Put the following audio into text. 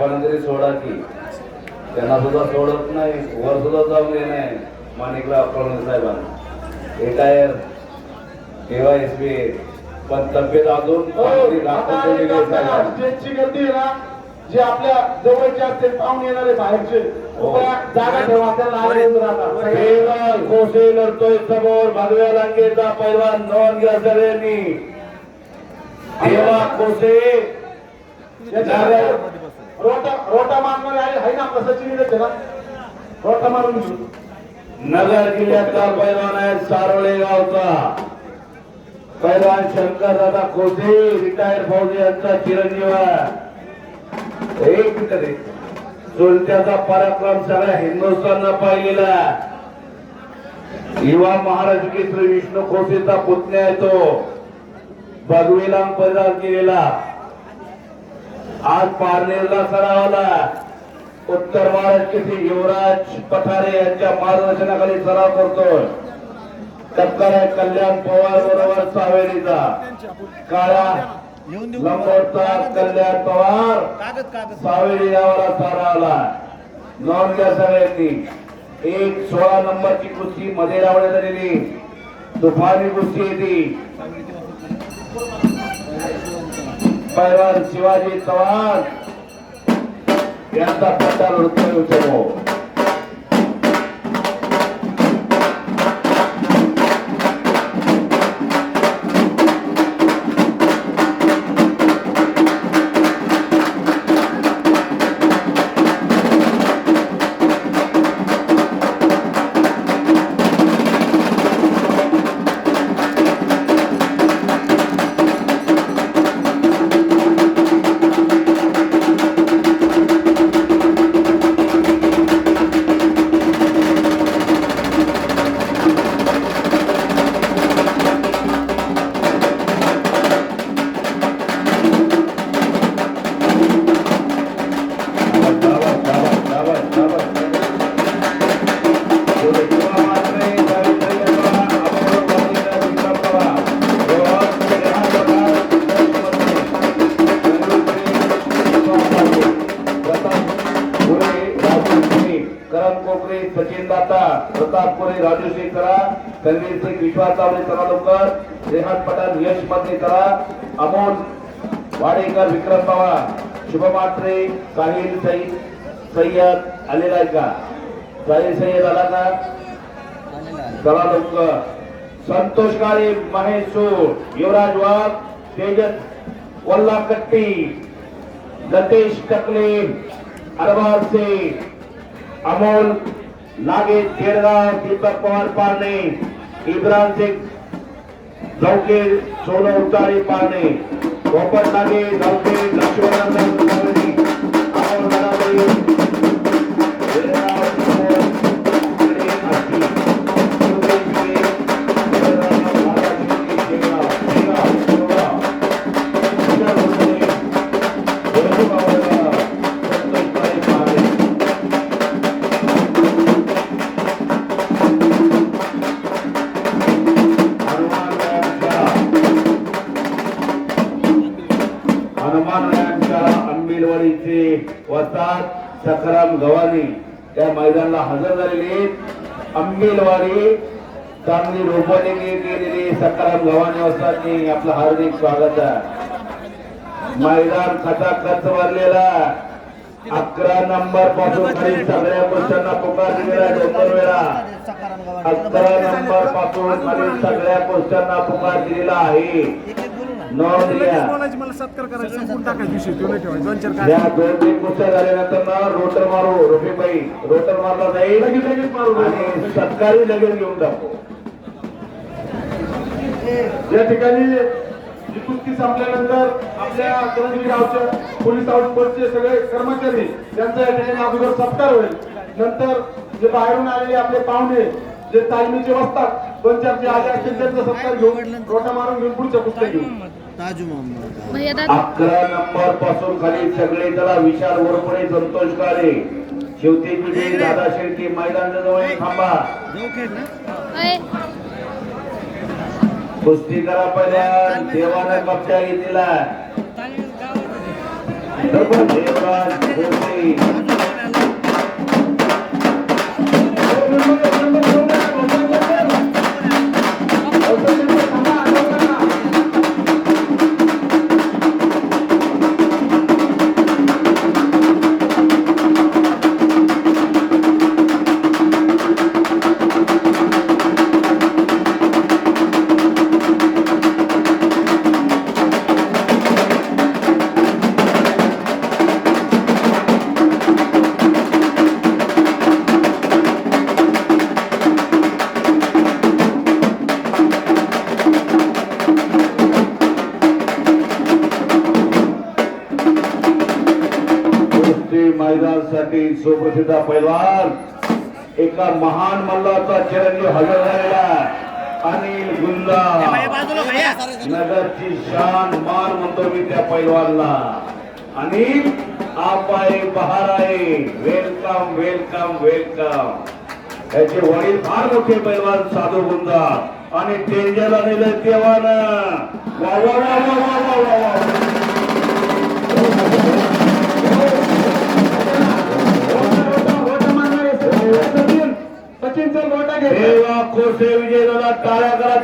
साहेबांना तरी सोडा की त्यांना सुद्धा सोडत नाही, वर सुद्धा जाऊन ये नाही. माणिकराव फडणवीस साहेबांना रिटायर KYSB पण तब्येत अजून स्टेजची गर्दी आहे ना, जे आपल्या जवळचे असते पाहुणे येणारे बाहेरचे जागा ठेवा, त्याला कोसे लढतोय समोर भगव्या लांगेचा पैलवान नोंद घ्या सगळ्यांनी. देवा कोसे रोटा मारणारे आहे ना आपला सचिन ना, रोटा मारून नगर जिल्ह्यातला पैलवान आहे सारोळे गावचा पैलवान शंकरदादा कोसे रिटायर फौजी यांचा चिरंजीव आहे. एक मिनिट, चुलत्याचा पराक्रम सगळ्या हिंदुस्थाननं पाहिलेला. युवा महाराज केसरी विष्णू खोसेचा पुतण्या आहे तो, भगवीला परिधान केलेला. आज पारनेरला सरावाला उत्तर महाराष्ट्राचे युवराज पठारे यांच्या मार्गदर्शनाखाली सराव करतोय. टक्कर आहे कल्याण पवार बरोबर सावेरीचा, काळा लंबोरचा कल्याण पवार सावेरी यावाला सरावला. नोंद घ्या सगळ्यांनी. 16 नंबरची कुस्ती मध्ये लावण्यात आलेली तुफानी कुस्ती येते. पैलवान शिवाजी चव्हाण यांचा पट्टा लढतोय उचलतो. सचिन दाता प्रतापपुरे राजू शेख करा, तन्वीर सिंग विश्वास चावले करा लवकर, रेहान पठाण यश मध्ये करा, अमोल वाडेकर विक्रम पवार, शुभम आत्रे साहिल सय्यद आलेला आहे का? साहिल सय्यद आला का? चला लवकर. संतोष काळे महेश सूर युवराज वाघ तेजस वल्लाकट्टी गतेश टकले अरबाज से अमोल नागे खेड़गांव दीपक पवार पारने इब्राहिम सिंह लौके सोनो उतारी पारने गोपन नागे लौके लक्ष्मण वस्ताद सखाराम गव्हाणे त्या मैदानाला हजर झालेले. अंबिलवाडी चांगली रोपणे केलेली सखाराम गव्हाणे वस्तादनी आपलं हार्दिक स्वागत आहे. मैदान खचाखच भरलेला. 11 नंबर पासून खाली सगळ्या गोष्टींना पुकार दिलेला आहे. 2 वेळा 11 नंबर पासून खाली सगळ्या गोष्टींना पुकार दिलेला आहे. मला सत्कार करायचा संपून टाकायचा विषय तो नाही ठेवायचा. 2-4 या 2-3 गोष्टी झाल्यानंतर ना रोटर मारू रफीबाई रोटर मारला जाईल लगेच मारू आणि सत्कारी लगेच घेऊन टाकू. या ठिकाणी ही कुस्ती संपल्यानंतर आपल्या करंजी गावच्या पोलीस आउटपोस्टचे सगळे कर्मचारी त्यांचा या ठिकाणी अगोदर सत्कार होईल. नंतर जे बाहेरून आलेले आपले पाहुणे जे तालमीचे वस्तात 2-4 जे आले असतील त्यांचा सत्कार घेऊन रोटा मारून घेऊन पुढच्या कुस्त्या घेऊ. 11 नंबर पासून खाली सगळे त्याला विशाल वरपुडे संतोष काळे शेवटी दादा शेळके मैदान जवळ थांबा. कुस्ती करा पहिल्या देवाने कब्जा घेतलेला. देवराज गोटे मैदानासाठी सुप्रसिद्ध पैलवान एका महान मल्लाचा चिरंजीव हजर झालेला अनिल गुल्ला नगरची शान मान म्हणतो मी त्या पैलवानला आणि आप आहे बहार आहे वेलकम वेलकम वेलकम याचे वडील फार मोठे पैलवान साधू गुंजा आणि टेंजरला नेलं तेव्हानं वा वा वा वा वा वा वा वा सचिन सर मोठा घे देवा कोसे विजय टाळ्या करा.